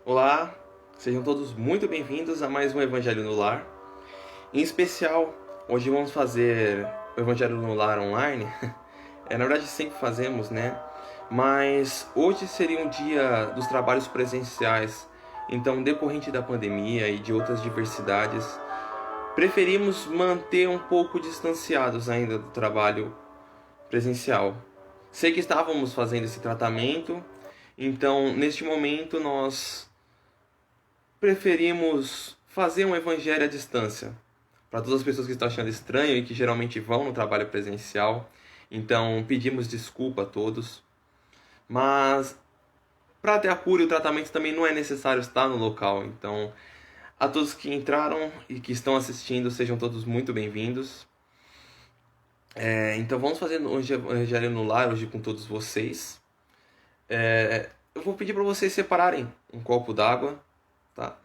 Olá, sejam todos muito bem-vindos a mais um Evangelho no Lar. Em especial, hoje vamos fazer o Evangelho no Lar online. Na verdade sempre fazemos, né? Mas hoje seria um dia dos trabalhos presenciais. Então, decorrente da pandemia e de outras diversidades, preferimos manter um pouco distanciados ainda do trabalho presencial. Sei que estávamos fazendo esse tratamento, então neste momento nós preferimos fazer um evangelho à distância. Para todas as pessoas que estão achando estranho e que geralmente vão no trabalho presencial, então pedimos desculpa a todos. Mas para ter a cura e o tratamento também não é necessário estar no local. Então, a todos que entraram e que estão assistindo, sejam todos muito bem-vindos. Então vamos fazer o Evangelho no Lar hoje com todos vocês. Eu vou pedir para vocês separarem um copo d'água, tá?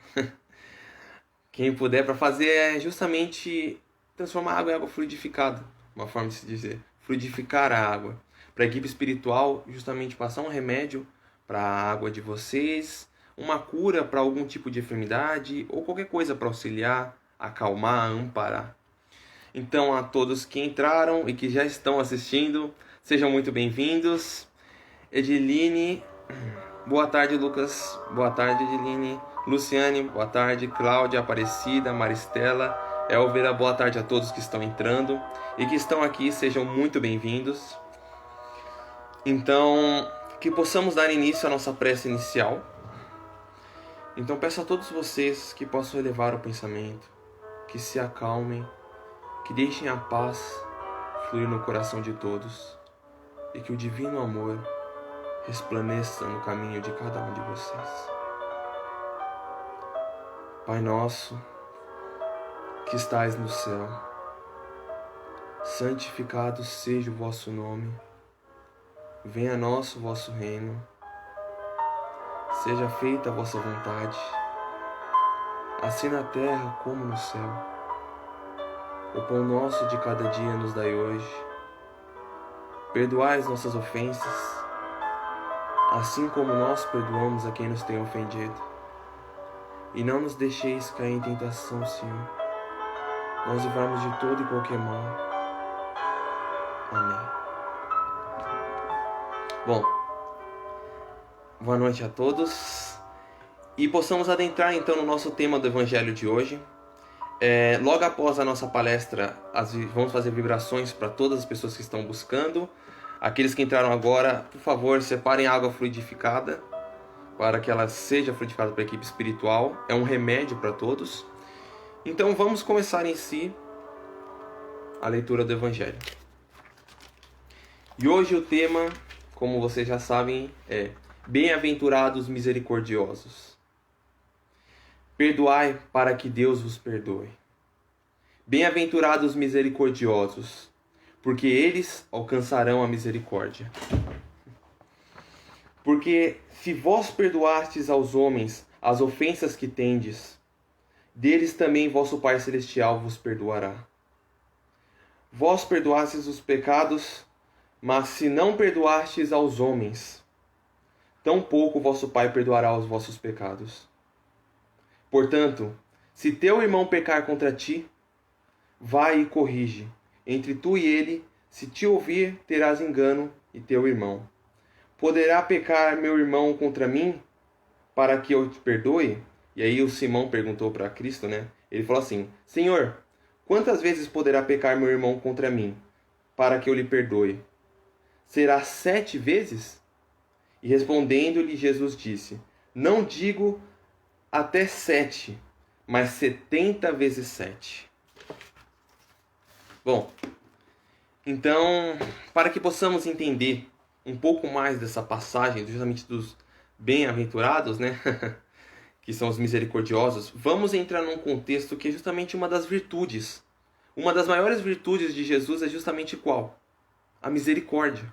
Quem puder, para fazer é justamente transformar a água em água fluidificada, uma forma de se dizer, fluidificar a água. Para a equipe espiritual, justamente passar um remédio para a água de vocês, uma cura para algum tipo de enfermidade ou qualquer coisa para auxiliar, acalmar, amparar. Então, a todos que entraram e que já estão assistindo, sejam muito bem-vindos. Ediline, boa tarde, Lucas. Boa tarde, Ediline. Luciane, boa tarde. Cláudia, Aparecida, Maristela, Elvira, boa tarde a todos que estão entrando e que estão aqui, sejam muito bem-vindos. Então, que possamos dar início à nossa prece inicial. Então, peço a todos vocês que possam elevar o pensamento, que se acalmem, que deixem a paz fluir no coração de todos e que o divino amor resplandeça no caminho de cada um de vocês. Pai nosso, que estais no céu, santificado seja o vosso nome. Venha a nós o vosso reino. Seja feita a vossa vontade, assim na terra como no céu. O pão nosso de cada dia nos dai hoje. Perdoai as nossas ofensas, assim como nós perdoamos a quem nos tem ofendido. E não nos deixeis cair em tentação, Senhor. Nós livrarmos de todo e qualquer mal. Amém. Bom, boa noite a todos. E possamos adentrar então no nosso tema do Evangelho de hoje. Logo após a nossa palestra, vamos fazer vibrações para todas as pessoas que estão buscando. Aqueles que entraram agora, por favor, separem água fluidificada para que ela seja fluidificada para a equipe espiritual. É um remédio para todos. Então vamos começar em si a leitura do Evangelho. E hoje o tema, como vocês já sabem, é Bem-aventurados misericordiosos. Perdoai para que Deus vos perdoe. Bem-aventurados misericordiosos, porque eles alcançarão a misericórdia. Porque se vós perdoastes aos homens as ofensas que tendes, deles também vosso Pai Celestial vos perdoará. Vós perdoastes os pecados, mas se não perdoastes aos homens, tampouco vosso Pai perdoará os vossos pecados. Portanto, se teu irmão pecar contra ti, vai e corrige. Entre tu e ele, se te ouvir, terás engano e teu irmão. Poderá pecar meu irmão contra mim, para que eu te perdoe? E aí o Simão perguntou para Cristo, né? Ele falou assim: Senhor, quantas vezes poderá pecar meu irmão contra mim, para que eu lhe perdoe? Será 7 vezes? E respondendo-lhe, Jesus disse: Não digo até 7, mas 70 vezes 7. Bom, então, para que possamos entender um pouco mais dessa passagem, justamente dos bem-aventurados, né? Que são os misericordiosos, vamos entrar num contexto que é justamente uma das virtudes. Uma das maiores virtudes de Jesus é justamente qual? A misericórdia.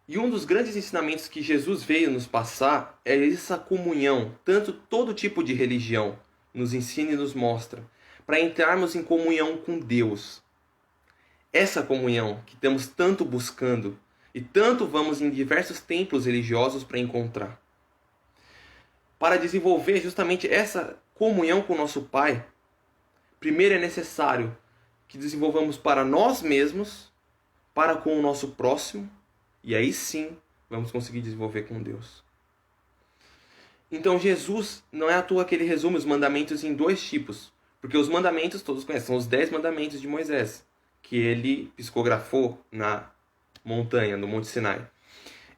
E um dos grandes ensinamentos que Jesus veio nos passar é essa comunhão, tanto todo tipo de religião nos ensina e nos mostra, para entrarmos em comunhão com Deus. Essa comunhão que estamos tanto buscando e tanto vamos em diversos templos religiosos para encontrar. para desenvolver justamente essa comunhão com o nosso Pai, primeiro é necessário que desenvolvamos para nós mesmos, para com o nosso próximo, e aí sim vamos conseguir desenvolver com Deus. Então Jesus, não é à toa que ele resume os mandamentos em 2 tipos, porque os mandamentos todos conhecem, são os 10 mandamentos de Moisés, que ele psicografou na montanha, no Monte Sinai.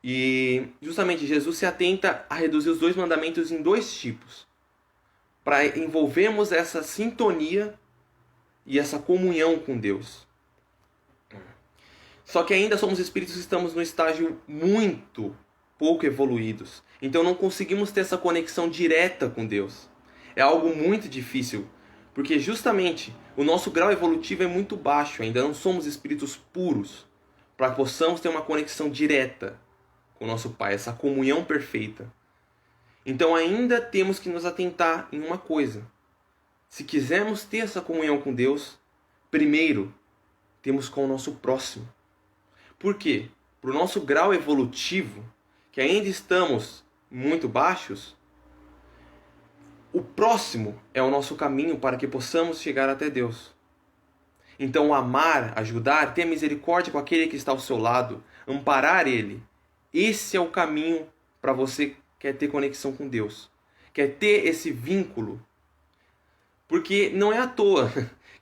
E justamente Jesus se atenta a reduzir os 2 mandamentos em 2 tipos, para envolvermos essa sintonia e essa comunhão com Deus. Só que ainda somos espíritos que estamos no estágio muito pouco evoluídos. Então não conseguimos ter essa conexão direta com Deus. É algo muito difícil, porque justamente o nosso grau evolutivo é muito baixo, ainda não somos espíritos puros, para que possamos ter uma conexão direta com o nosso Pai, essa comunhão perfeita. Então ainda temos que nos atentar em uma coisa. Se quisermos ter essa comunhão com Deus, primeiro temos com o nosso próximo. Por quê? Para o nosso grau evolutivo, que ainda estamos muito baixos, o próximo é o nosso caminho para que possamos chegar até Deus. Então amar, ajudar, ter misericórdia com aquele que está ao seu lado, amparar ele, esse é o caminho para você que quer ter conexão com Deus, quer ter esse vínculo. Porque não é à toa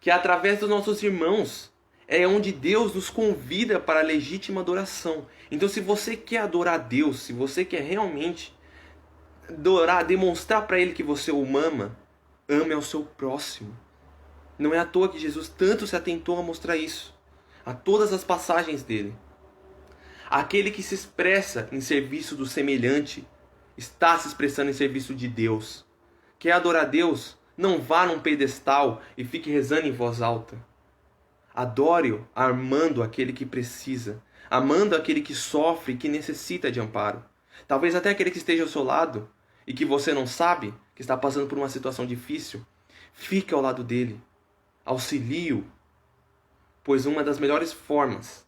que através dos nossos irmãos é onde Deus nos convida para a legítima adoração. Então se você quer adorar a Deus, se você quer realmente adorar, demonstrar para Ele que você o ama, ame ao seu próximo. Não é à toa que Jesus tanto se atentou a mostrar isso, a todas as passagens dele. Aquele que se expressa em serviço do semelhante, está se expressando em serviço de Deus. Quer adorar a Deus? Não vá num pedestal e fique rezando em voz alta. Adore-o amando aquele que precisa, amando aquele que sofre e que necessita de amparo. Talvez até aquele que esteja ao seu lado e que você não sabe, que está passando por uma situação difícil. Fique ao lado dele, auxilie-o, pois uma das melhores formas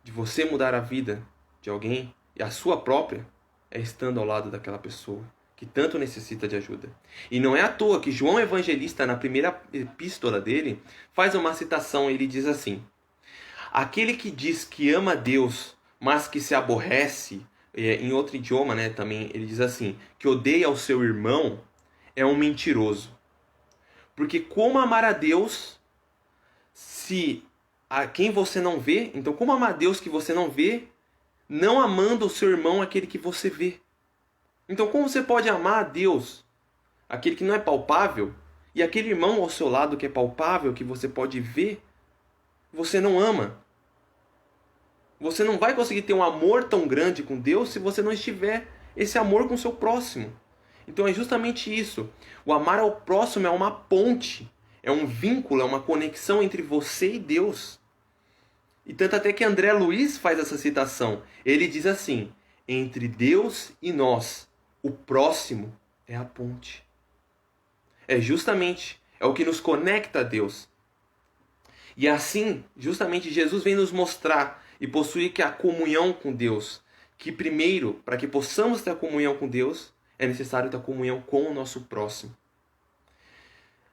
de você mudar a vida de alguém e a sua própria é estando ao lado daquela pessoa que tanto necessita de ajuda. E não é à toa que João Evangelista, na primeira epístola dele, faz uma citação. Ele diz assim: aquele que diz que ama a Deus, mas que se aborrece, em outro idioma, né, também ele diz assim, que odeia o seu irmão, é um mentiroso. Porque como amar a Deus se a quem você não vê? Então como amar a Deus que você não vê, não amando o seu irmão, aquele que você vê? Então como você pode amar a Deus, aquele que não é palpável, e aquele irmão ao seu lado que é palpável, que você pode ver, você não ama? Você não vai conseguir ter um amor tão grande com Deus se você não estiver esse amor com o seu próximo. Então é justamente isso. O amar ao próximo é uma ponte, é um vínculo, é uma conexão entre você e Deus. E tanto até que André Luiz faz essa citação. Ele diz assim: entre Deus e nós, o próximo é a ponte. É o que nos conecta a Deus. E assim, justamente Jesus vem nos mostrar e possuir que a comunhão com Deus, que primeiro, para que possamos ter a comunhão com Deus, é necessário ter a comunhão com o nosso próximo.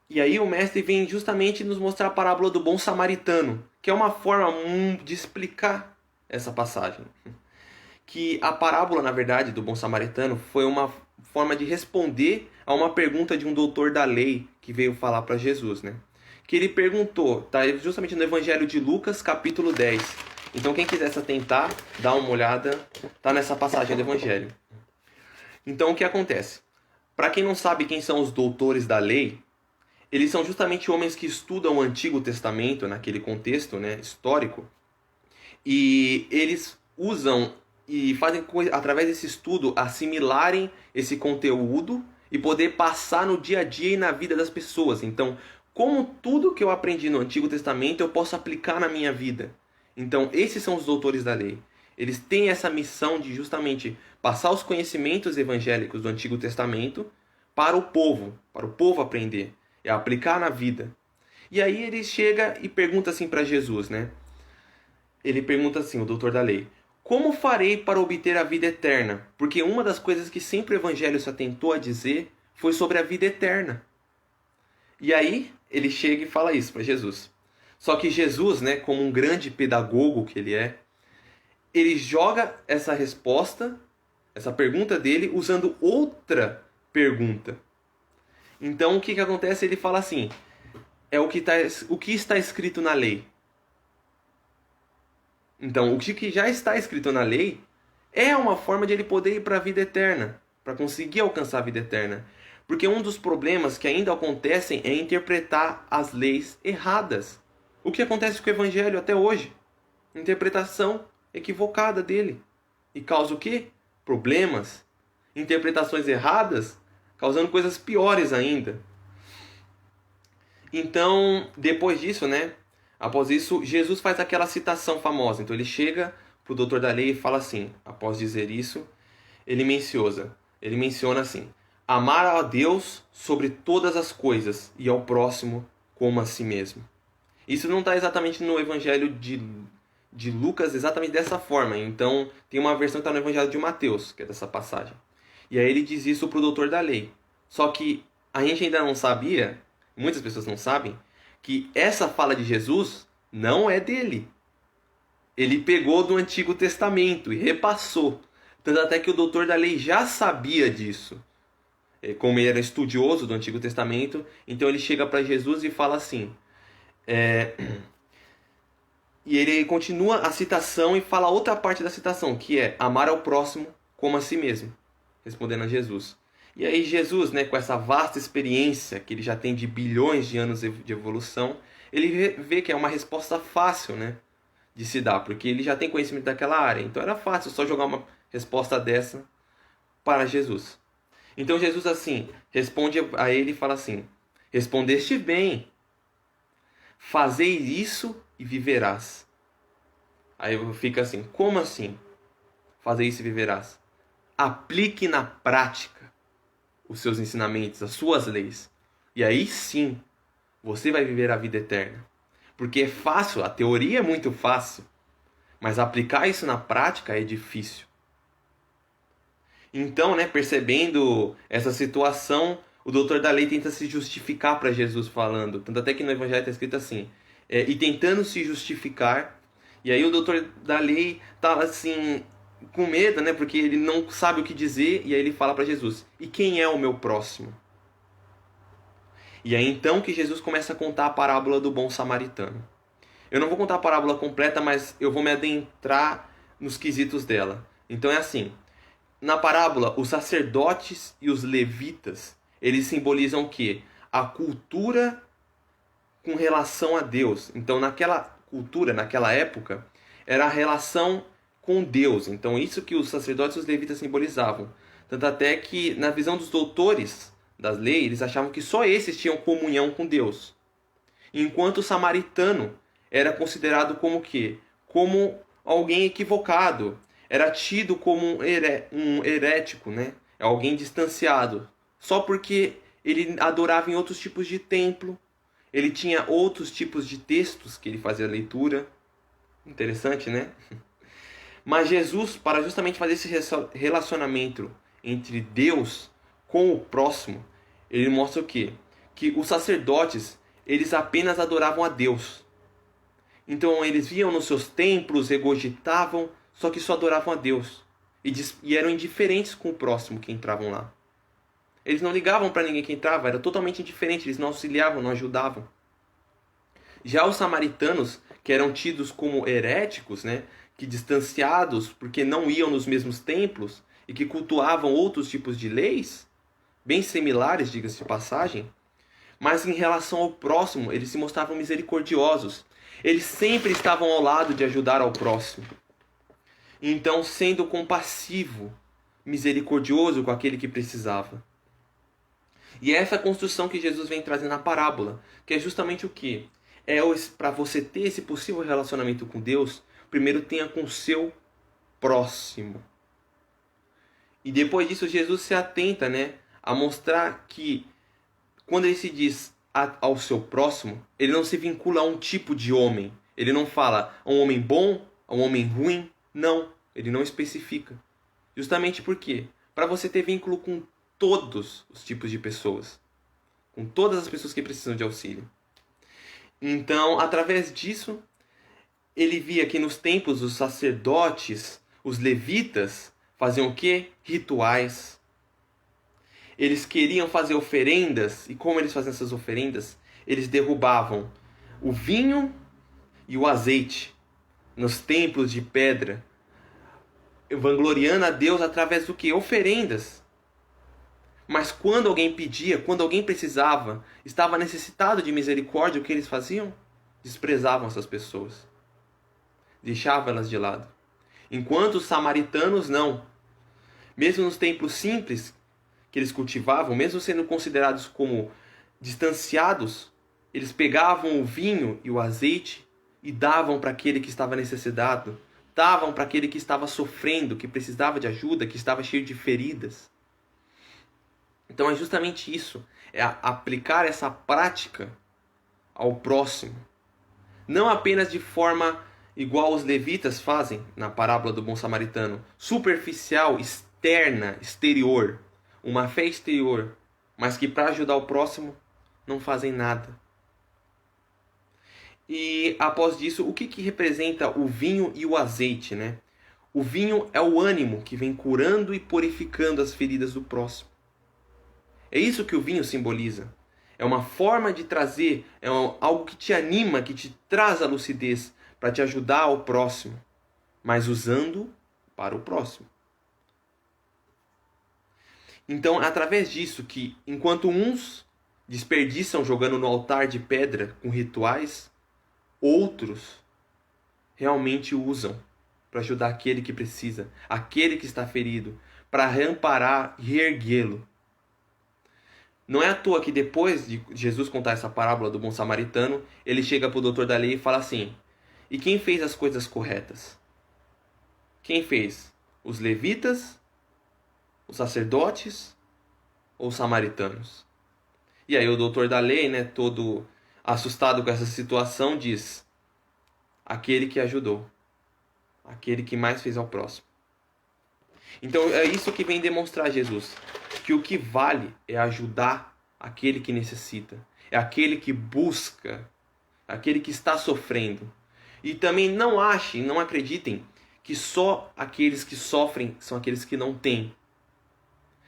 E aí o mestre vem justamente nos mostrar a parábola do bom samaritano, que é uma forma de explicar essa passagem. Que a parábola, na verdade, do bom samaritano foi uma forma de responder a uma pergunta de um doutor da lei que veio falar para Jesus, né? Que ele perguntou, tá justamente no Evangelho de Lucas, capítulo 10. Então quem quiser se atentar, dá uma olhada, tá nessa passagem do Evangelho. Então o que acontece? Para quem não sabe quem são os doutores da lei, eles são justamente homens que estudam o Antigo Testamento, naquele contexto, né, histórico, e eles usam e fazem, através desse estudo, assimilarem esse conteúdo e poder passar no dia a dia e na vida das pessoas. Então, como tudo que eu aprendi no Antigo Testamento eu posso aplicar na minha vida? Então, esses são os doutores da lei. Eles têm essa missão de justamente passar os conhecimentos evangélicos do Antigo Testamento para o povo aprender, e aplicar na vida. E aí ele chega e pergunta assim para Jesus, né? Ele pergunta assim, o doutor da lei: como farei para obter a vida eterna? Porque uma das coisas que sempre o Evangelho se atentou a dizer foi sobre a vida eterna. E aí ele chega e fala isso para Jesus. Só que Jesus, né, como um grande pedagogo que ele joga essa resposta, essa pergunta dele, usando outra pergunta. Então o que acontece? Ele fala assim, o que está escrito na lei? Então o que já está escrito na lei é uma forma de ele poder ir para a vida eterna, para conseguir alcançar a vida eterna. Porque um dos problemas que ainda acontecem é interpretar as leis erradas. O que acontece com o Evangelho até hoje? Interpretação equivocada dele. E causa o quê? Problemas. Interpretações erradas, causando coisas piores ainda. Então, depois disso, né? Após isso, Jesus faz aquela citação famosa. Então ele chega para o doutor da lei e fala assim, após dizer isso, ele menciona assim, amar a Deus sobre todas as coisas e ao próximo como a si mesmo. Isso não está exatamente no Evangelho de Lucas, exatamente dessa forma. Então, tem uma versão que está no Evangelho de Mateus, que é dessa passagem. E aí ele diz isso para o doutor da lei. Só que a gente ainda não sabia, muitas pessoas não sabem, que essa fala de Jesus não é dele. Ele pegou do Antigo Testamento e repassou. Tanto até que o doutor da lei já sabia disso. Como ele era estudioso do Antigo Testamento, então ele chega para Jesus e fala assim... E ele continua a citação e fala outra parte da citação, que é amar ao próximo como a si mesmo, respondendo a Jesus. E aí Jesus, né, com essa vasta experiência que ele já tem de bilhões de anos de evolução, ele vê que é uma resposta fácil, né, de se dar, porque ele já tem conhecimento daquela área. Então era fácil só jogar uma resposta dessa para Jesus. Então Jesus assim responde a ele e fala assim, respondeste bem, fazei isso e viverás. Aí fica assim, como assim? Fazer isso e viverás. Aplique na prática os seus ensinamentos, as suas leis. E aí sim, você vai viver a vida eterna. Porque é fácil, a teoria é muito fácil. Mas aplicar isso na prática é difícil. Então, né, percebendo essa situação, o doutor da lei tenta se justificar para Jesus falando. Tanto até que no Evangelho está escrito assim, e tentando se justificar. E aí o doutor da lei tá assim, com medo, né? Porque ele não sabe o que dizer. E aí ele fala para Jesus, e quem é o meu próximo? E aí então que Jesus começa a contar a parábola do bom samaritano. Eu não vou contar a parábola completa, mas eu vou me adentrar nos quesitos dela. Então é assim, na parábola, os sacerdotes e os levitas, eles simbolizam o quê? A cultura com relação a Deus. Então, naquela cultura, naquela época, era a relação com Deus. Então, isso que os sacerdotes e os levitas simbolizavam. Tanto até que, na visão dos doutores das leis, eles achavam que só esses tinham comunhão com Deus. Enquanto o samaritano era considerado como o quê? Como alguém equivocado. Era tido como um herético, né? Alguém distanciado. Só porque ele adorava em outros tipos de templo. Ele tinha outros tipos de textos que ele fazia leitura. Interessante, né? Mas Jesus, para justamente fazer esse relacionamento entre Deus com o próximo, ele mostra o quê? Que os sacerdotes, eles apenas adoravam a Deus. Então eles viam nos seus templos, regurgitavam, só que só adoravam a Deus. E eram indiferentes com o próximo que entravam lá. Eles não ligavam para ninguém que entrava, era totalmente indiferente, eles não auxiliavam, não ajudavam. Já os samaritanos, que eram tidos como heréticos, né, que distanciados porque não iam nos mesmos templos e que cultuavam outros tipos de leis, bem similares, diga-se de passagem, mas em relação ao próximo, eles se mostravam misericordiosos. Eles sempre estavam ao lado de ajudar ao próximo. Então, sendo compassivo, misericordioso com aquele que precisava. E é essa construção que Jesus vem trazendo na parábola, que é justamente o quê? É para você ter esse possível relacionamento com Deus, primeiro tenha com o seu próximo. E depois disso, Jesus se atenta, né, a mostrar que quando ele se diz ao seu próximo, ele não se vincula a um tipo de homem. Ele não fala a um homem bom, a um homem ruim. Não. Ele não especifica. Justamente por quê? Para você ter vínculo com todos os tipos de pessoas. Com todas as pessoas que precisam de auxílio. Então, através disso, ele via que nos templos os sacerdotes, os levitas, faziam o quê? Rituais. Eles queriam fazer oferendas, e como eles faziam essas oferendas? Eles derrubavam o vinho e o azeite nos templos de pedra, vangloriando a Deus através do que? Oferendas. Mas quando alguém pedia, quando alguém precisava, estava necessitado de misericórdia, o que eles faziam? Desprezavam essas pessoas. Deixavam elas de lado. Enquanto os samaritanos não. Mesmo nos templos simples que eles cultivavam, mesmo sendo considerados como distanciados, eles pegavam o vinho e o azeite e davam para aquele que estava necessitado, davam para aquele que estava sofrendo, que precisava de ajuda, que estava cheio de feridas. Então é justamente isso, é aplicar essa prática ao próximo. Não apenas de forma igual os levitas fazem na parábola do bom samaritano, superficial, externa, exterior, uma fé exterior, mas que para ajudar o próximo não fazem nada. E após disso, o que representa o vinho e o azeite, né? O vinho é o ânimo que vem curando e purificando as feridas do próximo. É isso que o vinho simboliza. É uma forma de trazer, algo que te anima, que te traz a lucidez para te ajudar ao próximo, mas usando para o próximo. Então, é através disso que, enquanto uns desperdiçam jogando no altar de pedra com rituais, outros realmente usam para ajudar aquele que precisa, aquele que está ferido, para reamparar e reerguê-lo. Não é à toa que depois de Jesus contar essa parábola do bom samaritano, ele chega para o doutor da lei e fala assim: e quem fez as coisas corretas? Quem fez? Os levitas? Os sacerdotes? Ou os samaritanos? E aí o doutor da lei, né, todo assustado com essa situação, diz: aquele que ajudou. Aquele que mais fez ao próximo. Então é isso que vem demonstrar Jesus. Que o que vale é ajudar aquele que necessita. É aquele que busca. Aquele que está sofrendo. E também não achem, não acreditem que só aqueles que sofrem são aqueles que não têm.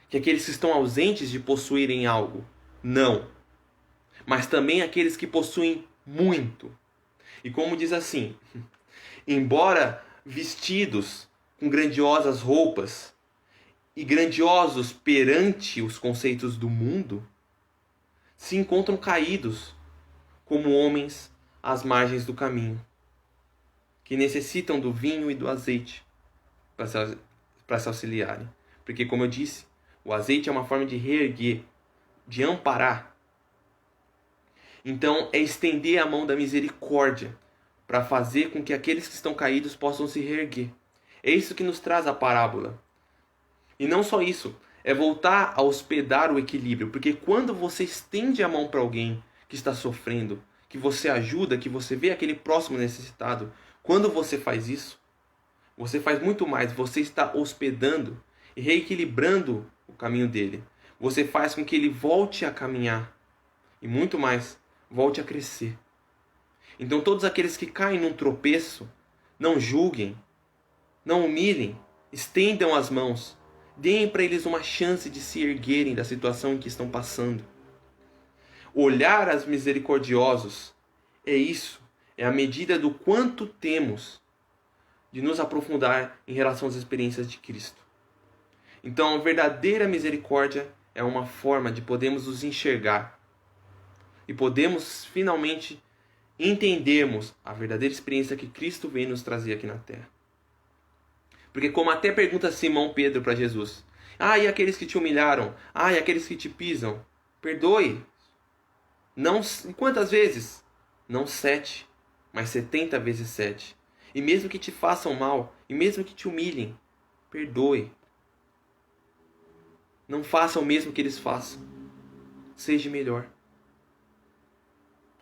Que aqueles que estão ausentes de possuírem algo. Não. Mas também aqueles que possuem muito. E como diz assim, embora vestidos com grandiosas roupas e grandiosos perante os conceitos do mundo, se encontram caídos como homens às margens do caminho, que necessitam do vinho e do azeite para se auxiliarem. Porque, como eu disse, o azeite é uma forma de reerguer, de amparar. Então, é estender a mão da misericórdia para fazer com que aqueles que estão caídos possam se reerguer. É isso que nos traz a parábola. E não só isso, é voltar a hospedar o equilíbrio. Porque quando você estende a mão para alguém que está sofrendo, que você ajuda, que você vê aquele próximo necessitado, quando você faz isso, você faz muito mais. Você está hospedando e reequilibrando o caminho dele. Você faz com que ele volte a caminhar. E muito mais, volte a crescer. Então todos aqueles que caem num tropeço, não julguem, não humilhem, estendam as mãos, deem para eles uma chance de se erguerem da situação em que estão passando. Olhar aos misericordiosos é isso, é a medida do quanto temos de nos aprofundar em relação às experiências de Cristo. Então a verdadeira misericórdia é uma forma de podermos nos enxergar e podemos finalmente entendermos a verdadeira experiência que Cristo veio nos trazer aqui na Terra. Porque como até pergunta Simão Pedro para Jesus: e aqueles que te humilharam? E aqueles que te pisam? Perdoe. Não, quantas vezes? Não 7, mas 70 vezes 7. E mesmo que te façam mal, e mesmo que te humilhem, perdoe. Não faça o mesmo que eles façam. Seja melhor.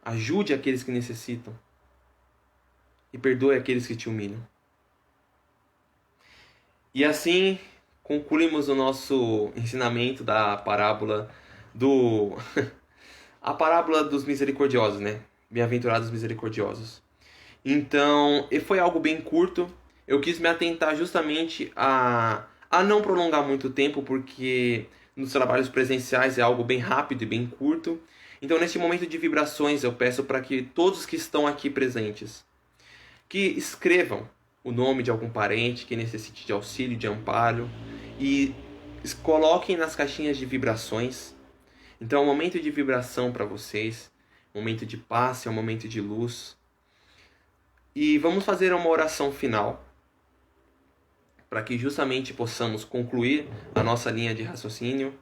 Ajude aqueles que necessitam. E perdoe aqueles que te humilham. E assim concluímos o nosso ensinamento da parábola do a parábola dos misericordiosos, né? Bem-aventurados misericordiosos. Então, e foi algo bem curto. Eu quis me atentar justamente a não prolongar muito tempo, porque nos trabalhos presenciais é algo bem rápido e bem curto. Então, neste momento de vibrações, eu peço para que todos que estão aqui presentes, que escrevam o nome de algum parente que necessite de auxílio, de amparo, e coloquem nas caixinhas de vibrações. Então, é um momento de vibração para vocês, um momento de paz, é um momento de luz. E vamos fazer uma oração final, para que justamente possamos concluir a nossa linha de raciocínio.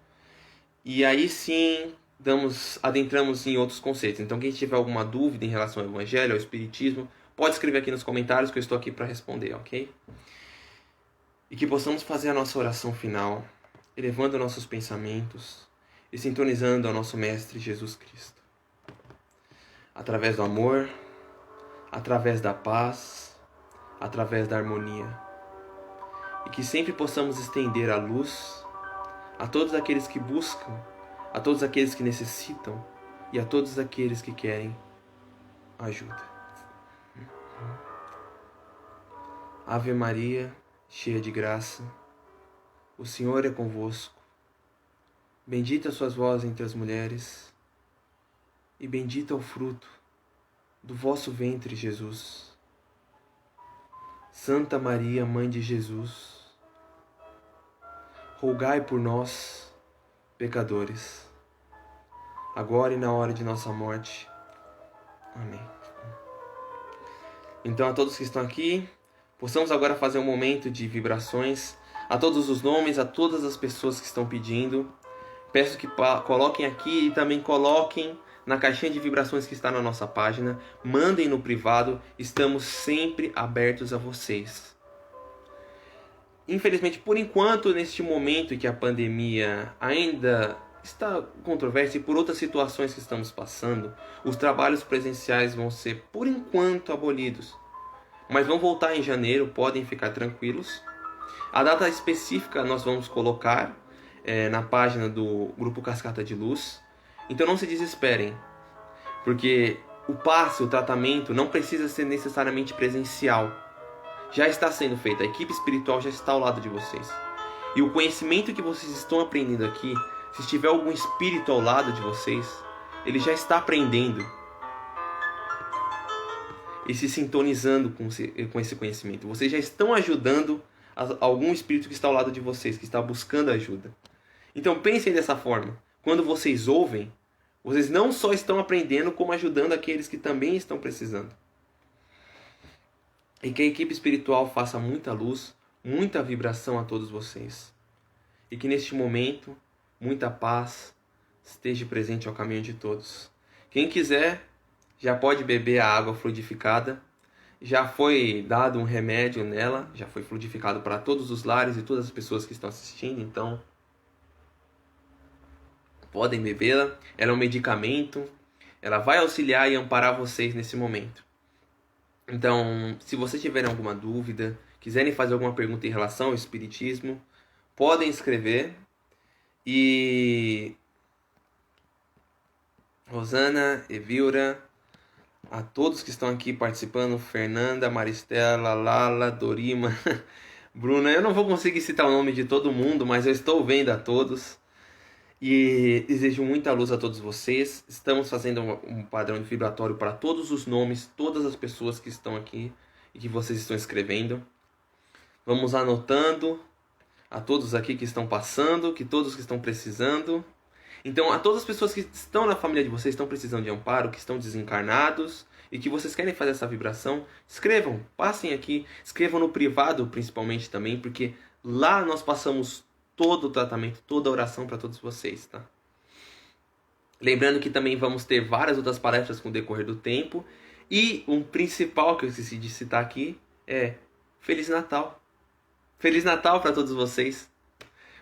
E aí sim, adentramos em outros conceitos. Então, quem tiver alguma dúvida em relação ao Evangelho, ao Espiritismo, pode escrever aqui nos comentários que eu estou aqui para responder, ok? E que possamos fazer a nossa oração final, elevando nossos pensamentos e sintonizando ao nosso Mestre Jesus Cristo. Através do amor, através da paz, através da harmonia. E que sempre possamos estender a luz a todos aqueles que buscam, a todos aqueles que necessitam e a todos aqueles que querem ajuda. Ave Maria, cheia de graça, o Senhor é convosco. Bendita sois vós entre as mulheres, e bendito é o fruto do vosso ventre, Jesus. Santa Maria, Mãe de Jesus, rogai por nós, pecadores, agora e na hora de nossa morte. Amém. Então, a todos que estão aqui, possamos agora fazer um momento de vibrações a todos os nomes, a todas as pessoas que estão pedindo. Peço que coloquem aqui e também coloquem na caixinha de vibrações que está na nossa página. Mandem no privado, estamos sempre abertos a vocês. Infelizmente, por enquanto, neste momento em que a pandemia ainda está controversa e por outras situações que estamos passando, os trabalhos presenciais vão ser, por enquanto, abolidos. Mas vão voltar em janeiro, podem ficar tranquilos. A data específica nós vamos colocar na página do Grupo Cascata de Luz. Então não se desesperem, porque o tratamento não precisa ser necessariamente presencial. Já está sendo feito, a equipe espiritual já está ao lado de vocês. E o conhecimento que vocês estão aprendendo aqui, se tiver algum espírito ao lado de vocês, ele já está aprendendo e se sintonizando com esse conhecimento. Vocês já estão ajudando algum espírito que está ao lado de vocês, que está buscando ajuda. Então pensem dessa forma. Quando vocês ouvem, vocês não só estão aprendendo, como ajudando aqueles que também estão precisando. E que a equipe espiritual faça muita luz, muita vibração a todos vocês. E que neste momento, muita paz esteja presente ao caminho de todos. Quem quiser, já pode beber a água fluidificada. Já foi dado um remédio nela, já foi fluidificado para todos os lares e todas as pessoas que estão assistindo, então podem bebê-la. Ela é um medicamento, ela vai auxiliar e amparar vocês nesse momento. Então, se vocês tiverem alguma dúvida, quiserem fazer alguma pergunta em relação ao Espiritismo, podem escrever. E Rosana, Evilra, a todos que estão aqui participando, Fernanda, Maristela, Lala, Dorima, Bruna, eu não vou conseguir citar o nome de todo mundo, mas eu estou vendo a todos. E desejo muita luz a todos vocês. Estamos fazendo um padrão vibratório para todos os nomes, todas as pessoas que estão aqui e que vocês estão escrevendo. Vamos anotando a todos aqui que estão passando, que todos que estão precisando. Então, a todas as pessoas que estão na família de vocês, estão precisando de amparo, que estão desencarnados e que vocês querem fazer essa vibração, escrevam, passem aqui, escrevam no privado principalmente também, porque lá nós passamos todo o tratamento, toda a oração para todos vocês, tá? Lembrando que também vamos ter várias outras palestras com o decorrer do tempo. E um principal que eu esqueci de citar aqui é Feliz Natal. Feliz Natal para todos vocês.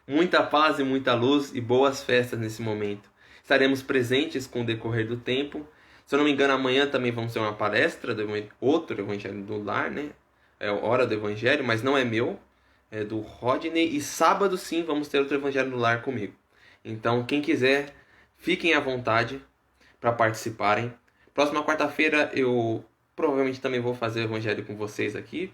Muita paz e muita luz e boas festas nesse momento. Estaremos presentes com o decorrer do tempo. Se eu não me engano, amanhã também vamos ter uma palestra do outro Evangelho do Lar, né? É Hora do Evangelho, mas não é meu. do Rodney. E sábado sim vamos ter outro Evangelho no Lar comigo. Então quem quiser, fiquem à vontade para participarem. Próxima quarta-feira eu provavelmente também vou fazer o Evangelho com vocês aqui.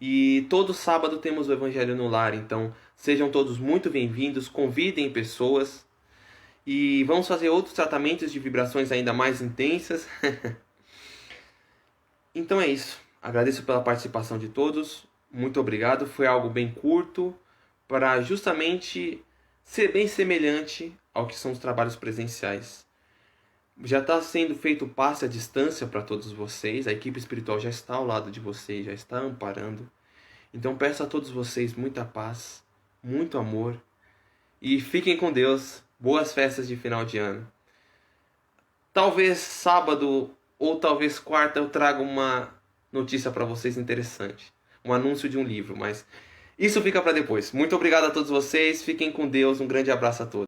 E todo sábado temos o Evangelho no Lar. Então sejam todos muito bem-vindos, convidem pessoas. E vamos fazer outros tratamentos de vibrações ainda mais intensas. Então é isso. Agradeço pela participação de todos. Muito obrigado. Foi algo bem curto para justamente ser bem semelhante ao que são os trabalhos presenciais. Já está sendo feito o passe à distância para todos vocês. A equipe espiritual já está ao lado de vocês, já está amparando. Então peço a todos vocês muita paz, muito amor. E fiquem com Deus. Boas festas de final de ano. Talvez sábado ou talvez quarta eu traga uma notícia para vocês interessante. Um anúncio de um livro, mas isso fica para depois. Muito obrigado a todos vocês. Fiquem com Deus. Um grande abraço a todos.